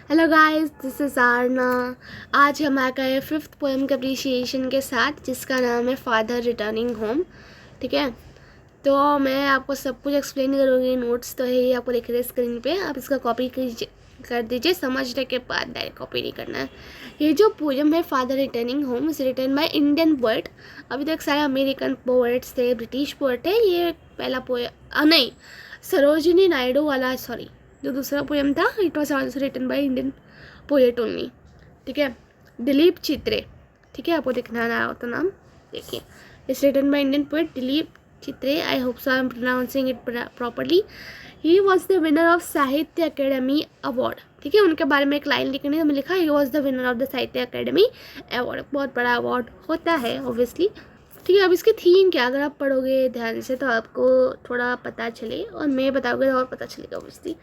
Hello guys, this is Aarna. आज हम आ गए फिफ्थ पोएम के अप्रिशिएशन के साथ, जिसका नाम है फादर रिटर्निंग होम। ठीक है, तो मैं आपको सब कुछ एक्सप्लेन करूँगी। नोट्स तो है ही, आपको दिख रहे हैं स्क्रीन पे। आप इसका कॉपी कर दीजिए, समझने के बाद डायरेक्ट कॉपी नहीं करना है। ये जो पोएम है father returning home is written by Indian poet. अभी तक सारे अमेरिकन पोएट्स थे, ब्रिटिश पोएट है। ये पहला पोएम नहीं, सरोजिनी नायडू वाला, सॉरी, जो दूसरा पोएम था it was also written by Indian poet only. ठीक है, दिलीप चित्रे। ठीक है, आपको दिखना ना हो तो नाम देखिए। It's written by Indian poet Dilip Chitre. I hope so I am pronouncing it properly. He was the winner of Sahitya Akademi award. ठीक है, उनके बारे में एक लाइन लिखनी है, तो मैं लिखा ही was the winner of the साहित्य अकेडमी अवार्ड। बहुत बड़ा अवार्ड होता है ऑब्वियसली। ठीक है, अब इसकी थीम क्या, अगर आप पढ़ोगे ध्यान से तो आपको थोड़ा पता चले, और मैं बताओगे तो और पता चलेगा obviously.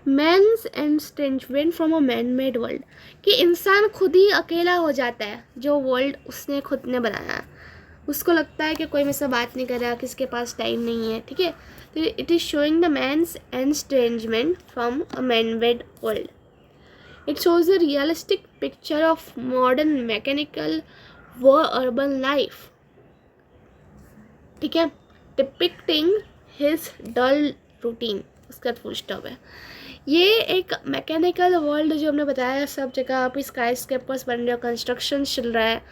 Man's estrangement from a man made world, कि इंसान खुद ही अकेला हो जाता है। जो वर्ल्ड उसने खुद ने बनाया है, उसको लगता है कि कोई मेरे से बात नहीं कर रहा, किसके पास टाइम नहीं है। ठीक है, तो it is showing the man's estrangement from a man made world. It shows a realistic picture of modern mechanical व अर्बन लाइफ। ठीक है, डिपिक्टिंग हिज डल रूटीन, उसका फुल स्टॉप है। ये एक मैकेनिकल वर्ल्ड जो हमने बताया, सब जगह अभी स्काई स्केपर्स बन रहे हैं, कंस्ट्रक्शन चल रहा है,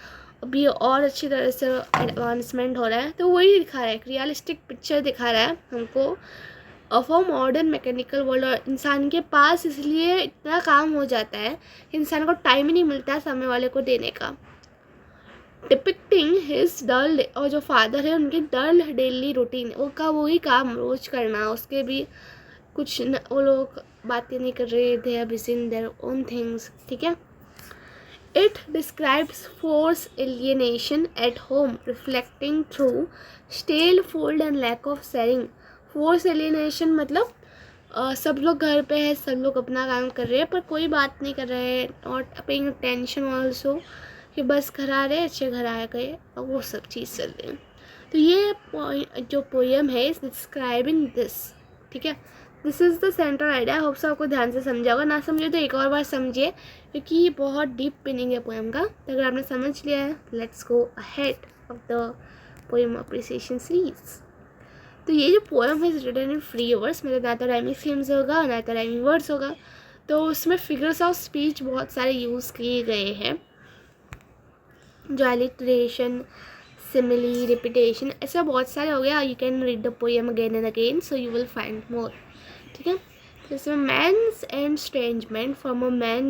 अभी और अच्छी तरह से एडवांसमेंट हो रहा है, तो वही दिखा रहा है, एक रियलिस्टिक पिक्चर दिखा रहा है हमको of a modern mechanical world. और इंसान के पास इसलिए इतना काम हो जाता है, इंसान को टाइम ही नहीं मिलता सामने वाले को देने का। डिपिक्टिंग हिज डल, और जो फादर है उनकी डल डेली रूटीन, वो का वही काम रोज करना, उसके भी कुछ न, वो लोग बातें नहीं कर रहे, they are busy in their own things. ठीक है, it describes force alienation at home reflecting through stale food and lack of sharing. Force alienation मतलब सब लोग घर पे है, सब लोग अपना काम कर रहे हैं, पर कोई बात नहीं कर रहे हैं, नॉट पेइंग अटेंशन ऑल्सो, कि बस घर आ रहे, अच्छे घर आ गए, और वो सब चीज़ चल रही है। तो ये जो पोएम है इज डिस्क्राइबिंग दिस। ठीक है, this is the central idea. Hope से आपको ध्यान से समझा होगा, ना समझे तो एक और बार समझिए, क्योंकि ये बहुत डीप मीनिंग है पोएम का। तो अगर आपने समझ लिया है, let's go ahead of the poem appreciation series. तो ये जो पोएम है रिटन इन फ्री वर्ड्स, मतलब ना तो राइमिंग थीम्स होगा ना तो राइमिंग वर्ड्स होगा, तो उसमें फिगर्स ऑफ स्पीच बहुत सारे यूज़ किए गए हैं, जो एलिट्रेशन, सिमिली, रिपीटेशन, ऐसा बहुत सारे हो गया। You can read the poem again and again, so you will find more. ठीक है, तो इसमें man's estrangement from a man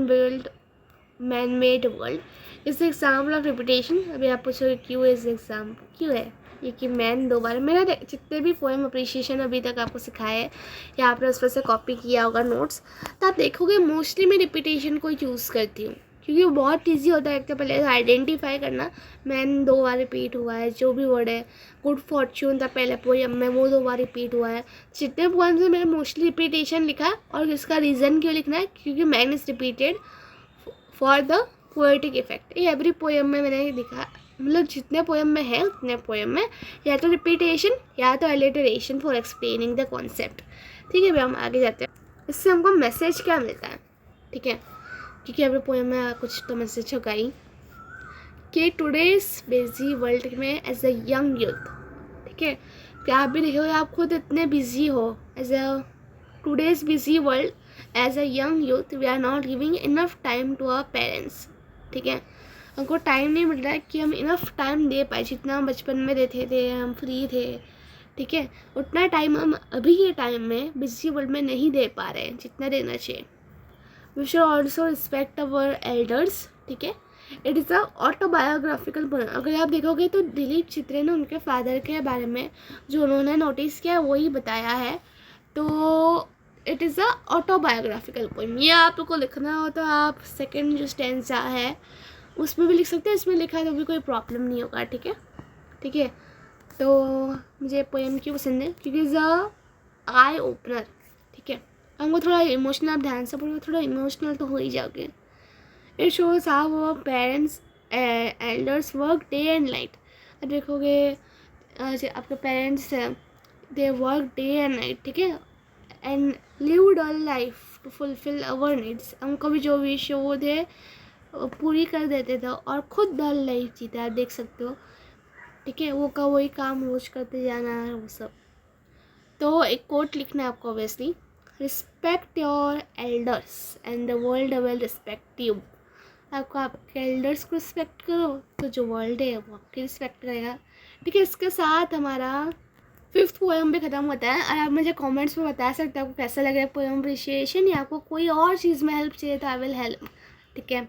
made world is example of repetition. अभी आप पूछोगे क्यों इज एग्जाम्पल, क्यों है ये कि मैन दो बार, मैंने जितने भी पोएम अप्रिशिएशन अभी तक आपको सिखाए हैं या आपने उस पर से कॉपी किया होगा नोट्स, तो आप देखोगे मोस्टली मैं रिपीटेशन को यूज़ करती हूँ, क्योंकि वो बहुत ईजी होता है। एक तो पहले आइडेंटिफाई करना, मैन दो बार रिपीट हुआ है, जो भी वर्ड है। गुड फॉर्च्यून था पहले पोएम में, वो दो बार रिपीट हुआ है। जितने पोएम्स में मैंने मोस्टली रिपीटेशन लिखा है, और इसका रीज़न क्यों लिखना है, क्योंकि man is repeated for the poetic effect. ये एवरी पोएम में मैंने लिखा, मतलब जितने पोएम में है उतने पोएम में या तो रिपीटेशन या तो alliteration for explaining the concept. ठीक है, अभी हम आगे जाते हैं। इससे हमको मैसेज क्या मिलता है। ठीक है, क्योंकि एवरी पोएम में कुछ तो मैसेज होगा ही, कि टुडेज बिजी वर्ल्ड में एज अ यंग यूथ। ठीक है, क्या आप भी देखोगे, आप खुद इतने बिजी हो, as a today's busy world as a young youth we are not giving enough time to our parents. ठीक है, हमको टाइम नहीं मिल रहा है कि हम इनफ टाइम दे पाए, जितना हम बचपन में देते थे, हम फ्री थे। ठीक है, उतना टाइम हम अभी के टाइम में बिजी वर्ल्ड में नहीं दे पा रहे हैं जितना देना चाहिए। We should also respect our elders. ठीक है, it is a autobiographical poem. अगर आप देखोगे तो दिलीप चित्रे ने उनके फादर के बारे में जो उन्होंने नोटिस किया वही बताया है। तो it is a autobiographical poem. ये आपको लिखना हो तो आप सेकेंड जो स्टेंजा है उसमें भी लिख सकते हैं, इसमें लिखा है तो भी कोई प्रॉब्लम नहीं होगा। ठीक है, ठीक है, तो मुझे पोएम क्यों पसंद है, क्योंकि इज़ अ आई ओपनर। ठीक है, हमको थोड़ा इमोशनल, आप ध्यान से पढ़ो, थोड़ा इमोशनल तो हो ही जाओगे। It shows how our parents elders work day and night. अब देखोगे आपके पेरेंट्स हैं, they work day and night. ठीक है, and live dull life, to fulfil our needs, हमको भी जो विश वो थे पूरी कर देते थे और खुद डल लाइफ जीते, आप देख सकते हो। ठीक है, वो का वही काम रोज करते जाना है वो सब। तो एक कोट लिखना है आपको obviously, respect your elders and the world will respect you. आपको आपके एल्डर्स को रिस्पेक्ट करो तो जो वर्ल्ड है वो आपकी रिस्पेक्ट करेगा। ठीक है, इसके साथ हमारा 5th पोएम भी ख़त्म होता है। और आप मुझे कमेंट्स में बता सकते हो आपको कैसा लग रहा है पोएम अप्रिशिएशन, या आपको कोई और चीज़ में हेल्प चाहिए तो आई विल हेल्प। ठीक है,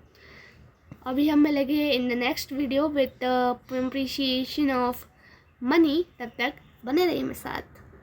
अभी हम मिलेंगे in the next video with poem appreciation of money. तब तक बने रहिए मेरे साथ।